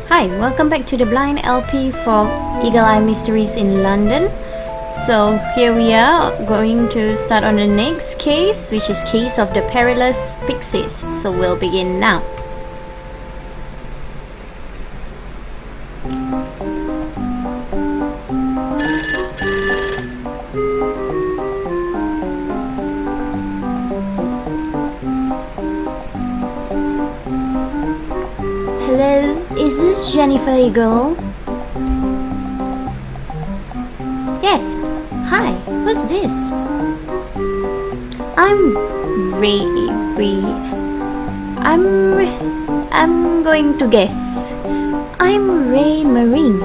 Hi, welcome back to the Blind LP for Eagle Eye Mysteries in London. So here we are going to start on the next case, which is case of the Perilous Pixies. So we'll begin now. Hello, is this Jennifer Eagle? Yes. Hi, who's this? I'm Ray. I'm going to guess. I'm Ray Marine.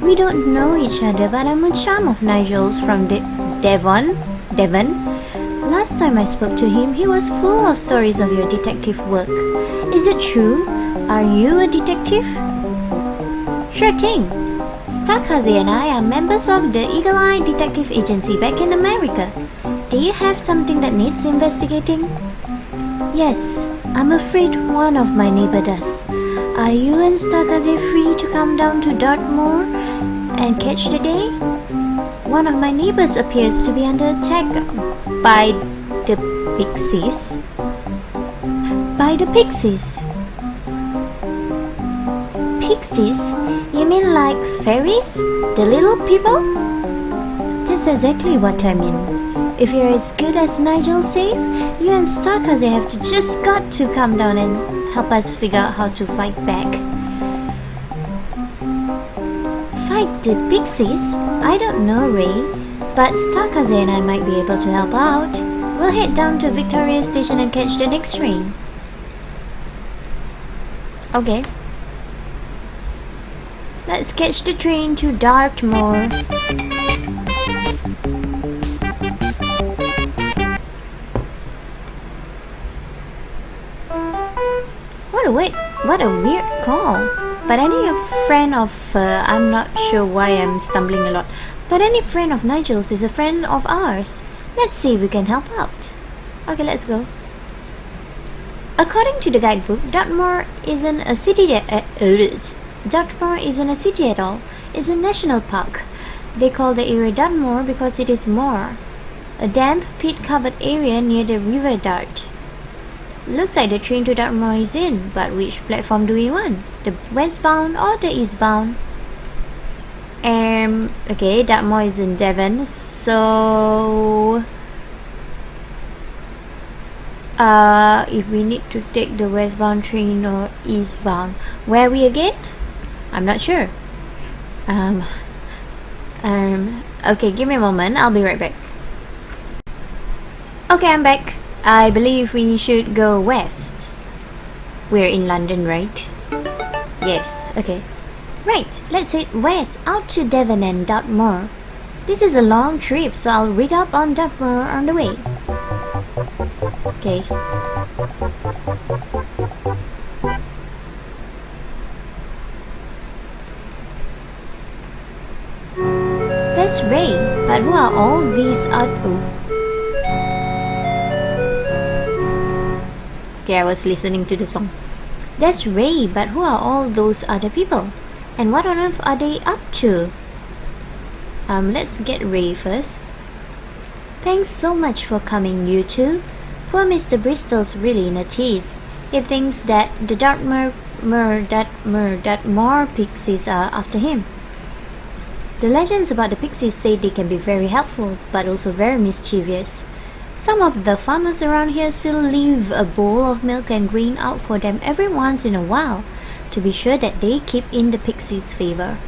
We don't know each other, but I'm a chum of Nigel's from Devon. Last time I spoke to him, he was full of stories of your detective work. Is it true? Are you a detective? Sure thing. Starkazi and I are members of the Eagle Eye Detective Agency back in America. Do you have something that needs investigating? Yes, I'm afraid one of my neighbor does. Are you and Starkazi free to come down to Dartmoor and catch the day? One of my neighbors appears to be under attack by the Pixies. By the Pixies? Pixies? You mean like fairies? The little people? That's exactly what I mean. If you're as good as Nigel says, you and Starkazi have just got to come down and help us figure out how to fight back. Fight the Pixies? I don't know, Ray, but Starkazi and I might be able to help out. We'll head down to Victoria Station and catch the next train. Okay. Let's catch the train to Dartmoor. What a weird call. But any friend of, I'm not sure why I'm stumbling a lot. But any friend of Nigel's is a friend of ours. Let's see if we can help out. Okay, let's go. According to the guidebook, Dartmoor isn't a city Dartmoor isn't a city at all. It's a national park. They call the area Dartmoor because it is moor, a damp, peat-covered area near the River Dart. Looks like the train to Dartmoor is in, but which platform do we want? The westbound or the eastbound? Okay, Dartmoor is in Devon, so if we need to take the westbound train or eastbound, where are we again? I'm not sure. Okay, give me a moment. I'll be right back. Okay, I'm back. I believe we should go west. We're in London, right? Yes, okay. Right, let's head west out to Devon and Dartmoor. This is a long trip, so I'll read up on Dartmoor on the way. Okay. That's Ray, but who are all these Okay, I was listening to the song. That's Ray, but who are all those other people? And what on earth are they up to? Let's get Ray first. Thanks so much for coming, you two. Poor Mr. Bristol's really in a tease. He thinks that the Dartmoor Pixies are after him. The legends about the Pixies say they can be very helpful, but also very mischievous. Some of the farmers around here still leave a bowl of milk and grain out for them every once in a while, to be sure that they keep in the Pixies' favor.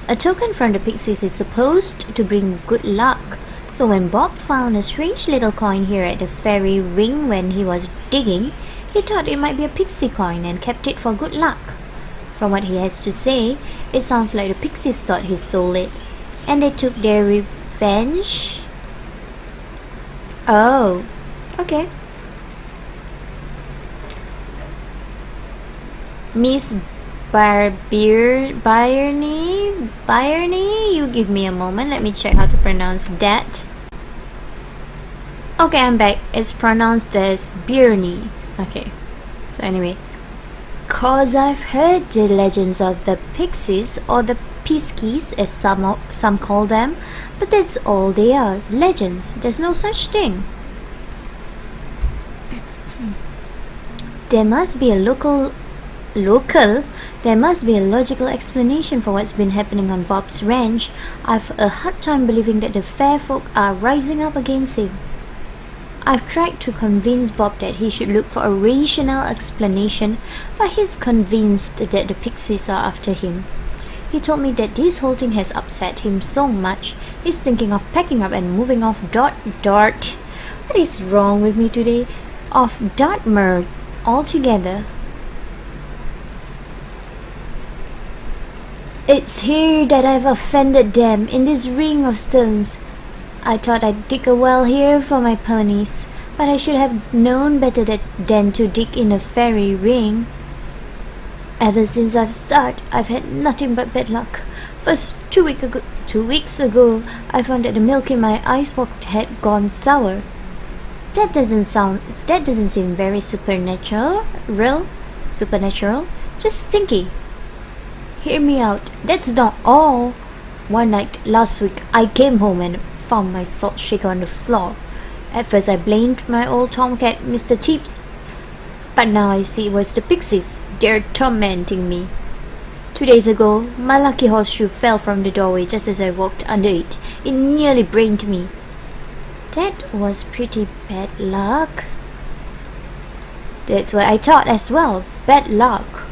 A token from the Pixies is supposed to bring good luck, so when Bob found a strange little coin here at the ferry ring when he was digging, he thought it might be a pixie coin and kept it for good luck. From what he has to say, it sounds like the Pixies thought he stole it, and they took their revenge. Oh, okay. Miss Byrne, you give me a moment. Let me check how to pronounce that. Okay, I'm back. It's pronounced as Byrne. Okay. So anyway, 'Cause I've heard the legends of the Pixies, or the Piskies as some call them, but that's all they are, legends. There's no such thing. There must be a there must be a logical explanation for what's been happening on Bob's ranch. I've a hard time believing that the fair folk are rising up against him. I've tried to convince Bob that he should look for a rational explanation, but he's convinced that the Pixies are after him. He told me that this whole thing has upset him so much, he's thinking of packing up and moving off Dart. What is wrong with me today? Off Dartmoor altogether. It's here that I've offended them, in this ring of stones. I thought I'd dig a well here for my ponies, but I should have known better than to dig in a fairy ring. Ever since I've started, I've had nothing but bad luck. First, 2 weeks ago, I found that the milk in my icebox had gone sour. That doesn't seem very supernatural, just stinky. Hear me out, that's not all. One night last week, I came home and found my salt shaker on the floor. At first I blamed my old tomcat, Mr. Tips, but now I see it was the Pixies. They're tormenting me. 2 days ago, my lucky horseshoe fell from the doorway just as I walked under it. It nearly brained me. That was pretty bad luck. That's what I thought as well. Bad luck,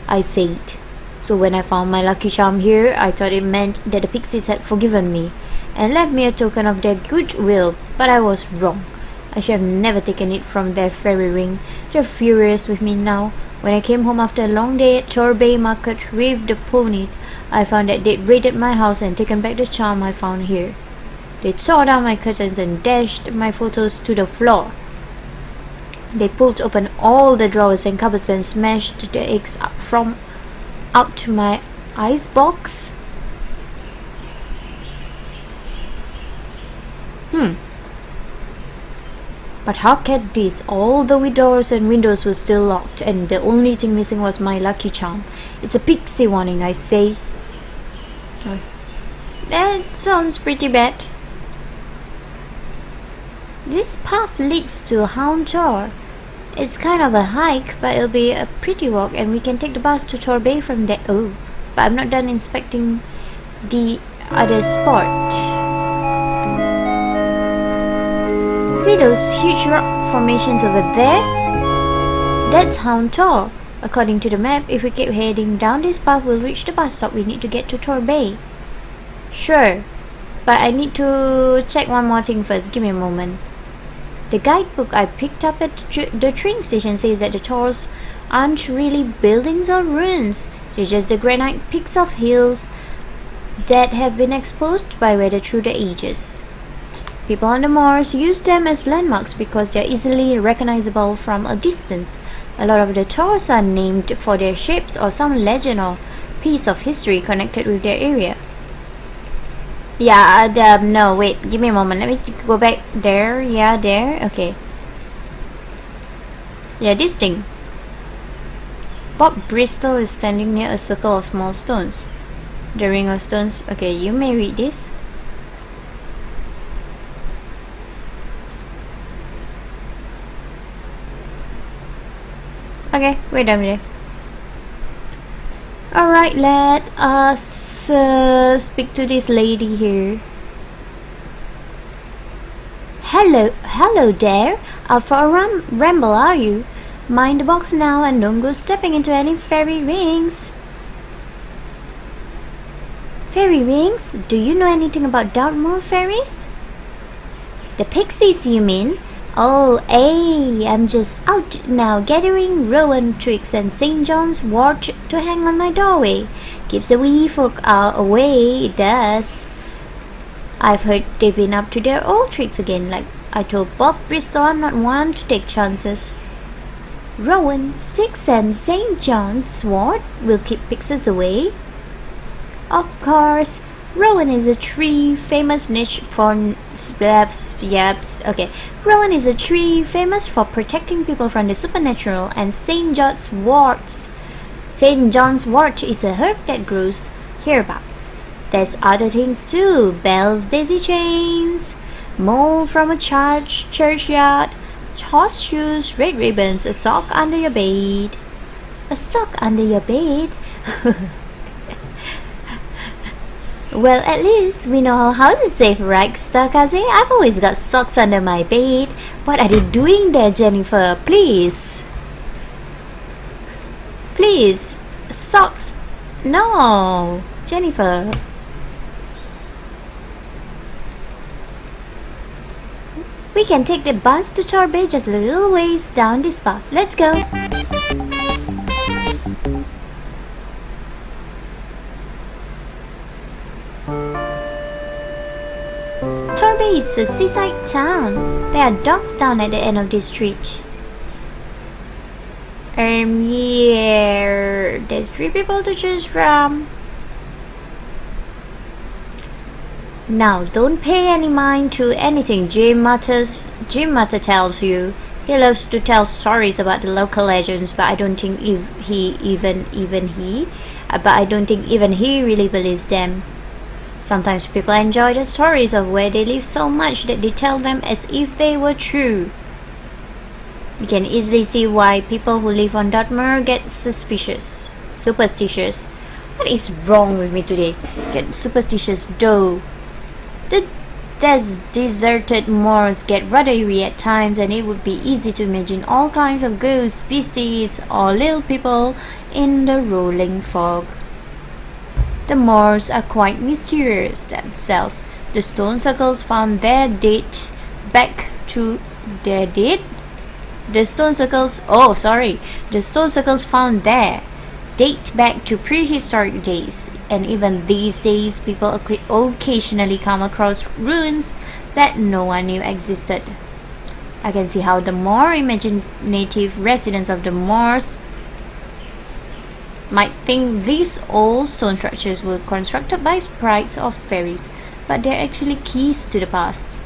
I said. So when I found my lucky charm here, I thought it meant that the Pixies had forgiven me and left me a token of their goodwill, but I was wrong. I should have never taken it from their fairy ring. They're furious with me now. When I came home after a long day at Torbay Market with the ponies, I found that they'd raided my house and taken back the charm I found here. They tore down my curtains and dashed my photos to the floor. They pulled open all the drawers and cupboards and smashed the eggs out my icebox. But how can this? All the doors and windows were still locked, and the only thing missing was my lucky charm. It's a pixie warning, I say. That sounds pretty bad. This path leads to Hound Tor. It's kind of a hike, but it'll be a pretty walk, and we can take the bus to Torbay from there. Oh, but I'm not done inspecting the other spot. See those huge rock formations over there? That's Hound Tor. According to the map, if we keep heading down this path, we'll reach the bus stop we need to get to Torbay. Sure, but I need to check one more thing first. Give me a moment. The guidebook I picked up at the train station says that the Tors aren't really buildings or ruins. They're just the granite peaks of hills that have been exposed by weather through the ages. People on the moors use them as landmarks because they're easily recognizable from a distance. A lot of the Tors are named for their shapes or some legend or piece of history connected with their area. Yeah, no, wait, give me a moment. Let me go back there. Yeah, there. Okay. Yeah, this thing. Bob Bristol is standing near a circle of small stones. The ring of stones. Okay, you may read this. Okay, we're done with it. Alright, let us speak to this lady here. Hello there. Out for a ramble, are you? Mind the box now and don't go stepping into any fairy rings. Fairy rings? Do you know anything about Dartmoor fairies? The Pixies, you mean? Oh, I'm just out now gathering rowan twigs and St. John's wort to hang on my doorway. Keeps the wee folk away, it does. I've heard they've been up to their old tricks again. Like I told Bob Bristol, I'm not one to take chances. Rowan, sticks and St. John's wort will keep pixies away. Of course. Rowan is a tree famous for Rowan is a tree famous for protecting people from the supernatural, and St. John's worts St. John's wort is a herb that grows hereabouts. There's other things too. Bells, daisy chains, mold from a churchyard, horseshoes, red ribbons, a sock under your bed. A sock under your bed? Well, at least we know our house is safe, right, Stakaze? I've always got socks under my bed. What are they doing there, Jennifer? Please. Please. Socks. No. Jennifer. We can take the bus to Torbay just a little ways down this path. Let's go. Torbay is a seaside town. There are docks down at the end of this street. Yeah, there's 3 people to choose from. Now, don't pay any mind to anything Jim Mutter tells you. He loves to tell stories about the local legends, but I don't think even he really believes them. Sometimes people enjoy the stories of where they live so much that they tell them as if they were true. You can easily see why people who live on Dartmoor get superstitious. What is wrong with me today? Get superstitious though. The deserted moors get rather eerie at times, and it would be easy to imagine all kinds of ghosts, beasties, or little people in the rolling fog. The moors are quite mysterious themselves. The stone circles found there date back to their date. The stone circles found there date back to prehistoric days, and even these days people occasionally come across ruins that no one knew existed. I can see how the more imaginative residents of the moors might think these old stone structures were constructed by sprites or fairies, but they're actually keys to the past.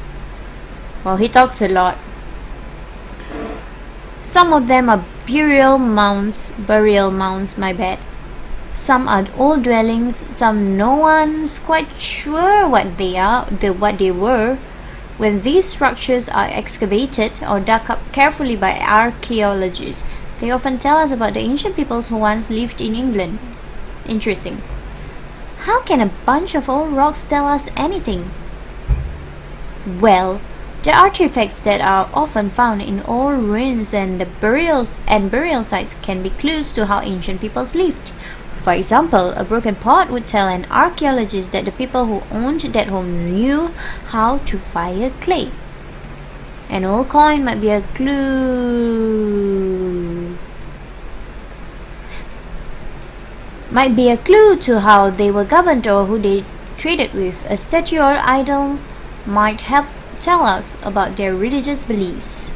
Well, he talks a lot. Some of them are burial mounds, my bad. Some are old dwellings, some no one's quite sure what they were. When these structures are excavated or dug up carefully by archaeologists, they often tell us about the ancient peoples who once lived in England. Interesting. How can a bunch of old rocks tell us anything? Well, the artifacts that are often found in old ruins and the burial sites can be clues to how ancient peoples lived. For example, a broken pot would tell an archaeologist that the people who owned that home knew how to fire clay. An old coin might be a clue. To how they were governed or who they traded with. A statue or idol might help tell us about their religious beliefs.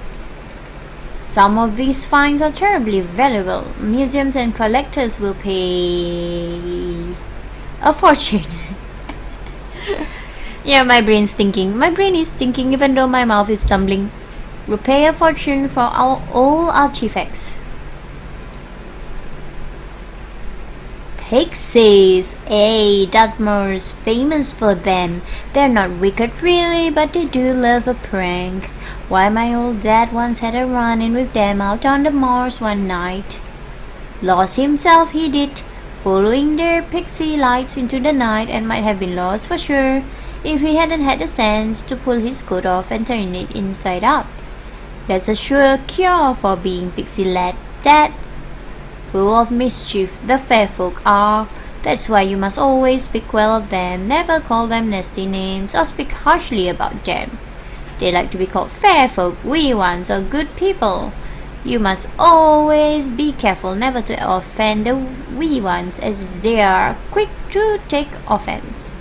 Some of these finds are terribly valuable. Museums and collectors will pay a fortune. Yeah, my brain is thinking even though my mouth is stumbling. We'll pay a fortune for our old artifacts. Pixies. Dartmoor's famous for them. They're not wicked really, but they do love a prank. Why, my old dad once had a run-in with them out on the moors one night. Lost himself, he did, following their pixie lights into the night, and might have been lost for sure if he hadn't had the sense to pull his coat off and turn it inside out. That's a sure cure for being pixie-led, Dad. Full of mischief, the fair folk are. That's why you must always speak well of them, never call them nasty names or speak harshly about them. They like to be called fair folk, wee ones, or good people. You must always be careful never to offend the wee ones, as they are quick to take offense.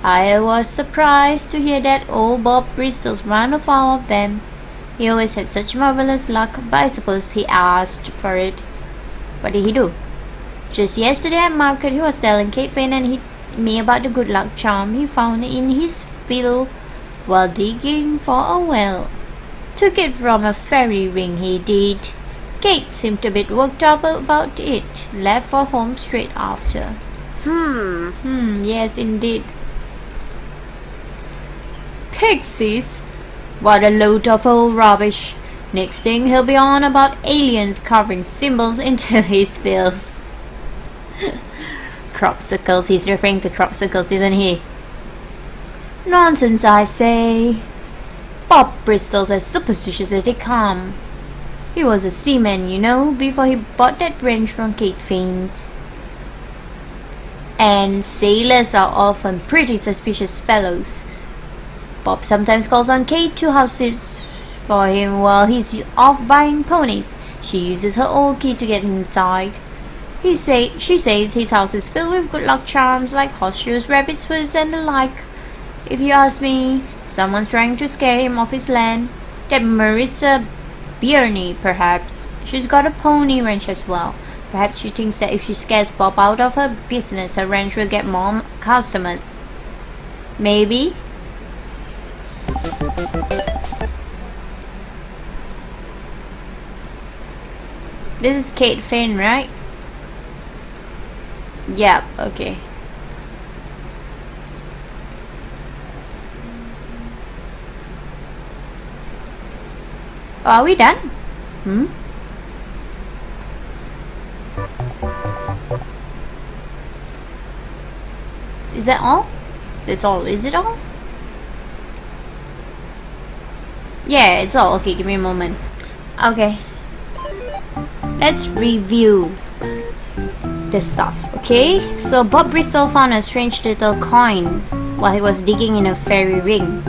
I was surprised to hear that old Bob Bristol's run afoul of them. He always had such marvelous luck, but I suppose he asked for it. What did he do? Just yesterday at market, he was telling Kate Finn and me about the good luck charm he found in his fiddle while digging for a well. Took it from a fairy ring, he did. Kate seemed a bit worked up about it, left for home straight after. Yes indeed. Pixies? What a load of old rubbish. Next thing he'll be on about aliens carving symbols into his fields. Crop circles, he's referring to crop circles, isn't he? Nonsense, I say. Bob Bristol's as superstitious as they come. He was a seaman, you know, before he bought that ranch from Kate Fane. And sailors are often pretty suspicious fellows. Bob sometimes calls on Kate to house sits for him while he's off buying ponies. She uses her old key to get inside. She says his house is filled with good luck charms like horseshoes, rabbit's foots and the like. If you ask me, someone's trying to scare him off his land. That Marissa Bierney, perhaps. She's got a pony ranch as well. Perhaps she thinks that if she scares Bob out of her business, her ranch will get more customers. Maybe. This is Kate Fane, right? Yep, okay. Are we done? Is that all? That's all. Is it all? Yeah, it's all. Okay, give me a moment. Okay. Let's review the stuff, okay? So Bob Bristol found a strange little coin while he was digging in a fairy ring.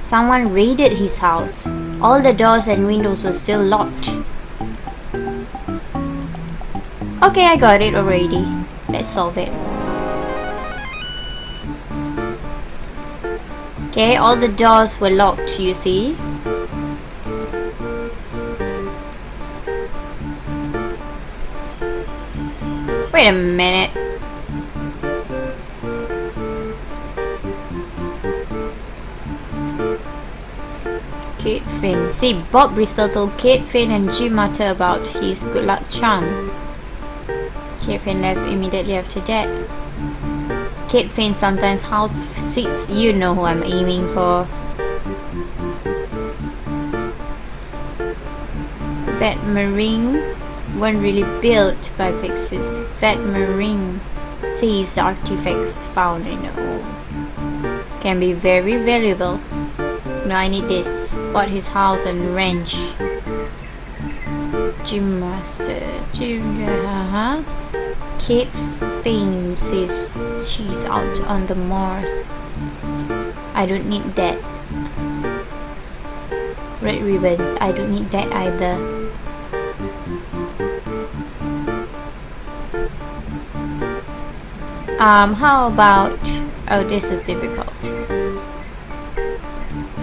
Someone raided his house. All the doors and windows were still locked. Okay, I got it already. Let's solve it. Okay, all the doors were locked, you see. Wait a minute. Kate Fane. See, Bob Bristol told Kate Fane and Jim Matter about his good luck charm. Kate Fane left immediately after that. Kate Fane sometimes house sits. You know who I'm aiming for. Vet Marine weren't really built by Pixies. Vet Marine says the artifacts found in the hole can be very valuable. No, I need this. Bought his house and ranch. Gym Master. Kate Fane says she's out on the moors. I don't need that. Red ribbons. I don't need that either. How about... Oh, this is difficult.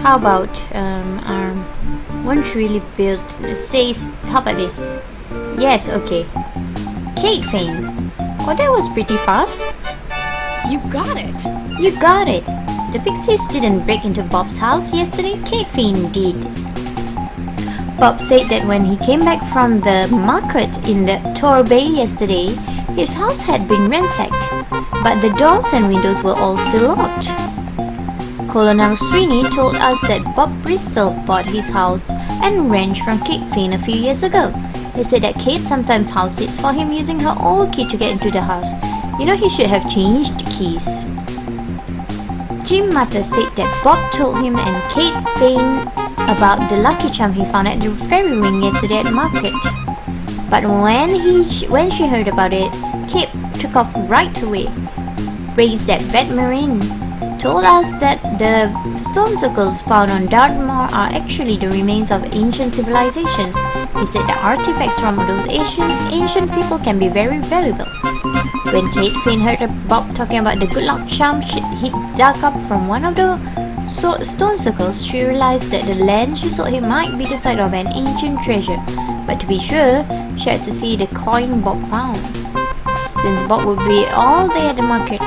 How about, weren't really built... Says... How about this? Yes, okay. Kate Fane. Oh, that was pretty fast. You got it. You got it. The Pixies didn't break into Bob's house yesterday. Kate Fane did. Bob said that when he came back from the market in the Torbay yesterday, his house had been ransacked, but the doors and windows were all still locked. Colonel Srini told us that Bob Bristol bought his house and ranch from Kate Fane a few years ago. He said that Kate sometimes house sits for him using her old key to get into the house. You know, he should have changed keys. Jim Matter said that Bob told him and Kate Fane about the lucky charm he found at the fairy ring yesterday at market. But when she heard about it, Kate took off right away. Raised that Vet Marine told us that the stone circles found on Dartmoor are actually the remains of ancient civilizations. He said that artifacts from those ancient people can be very valuable. When Kate Fane heard Bob talking about the good luck charm he dug up from one of the stone circles, she realized that the land she sold him might be the site of an ancient treasure. But to be sure, she had to see the coin Bob found. Since Bob would be all day at the market,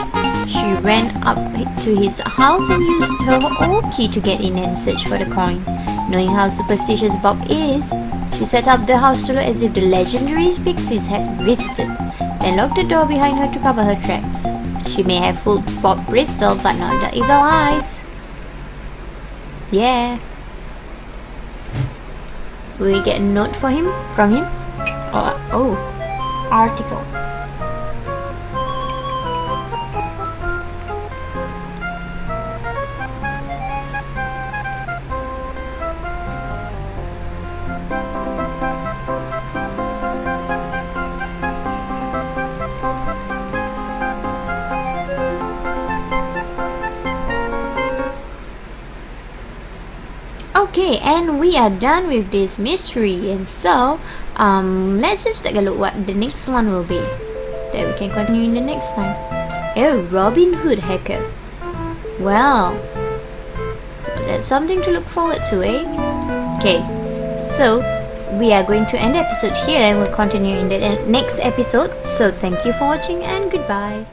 she ran up to his house and used her old key to get in and search for the coin. Knowing how superstitious Bob is, She set up the house to look as if the legendary pixies had visited, then locked the door behind her to cover her tracks. She may have fooled Bob Bristol, but not the eagle eyes. Yeah. Will we get a note from him? Oh, article. Okay, and we are done with this mystery, and so let's just take a look what the next one will be, that we can continue in the next time. Oh, Robin Hood hacker. Well, that's something to look forward to, eh? Okay, so we are going to end the episode here and we'll continue in the next episode. So thank you for watching and goodbye.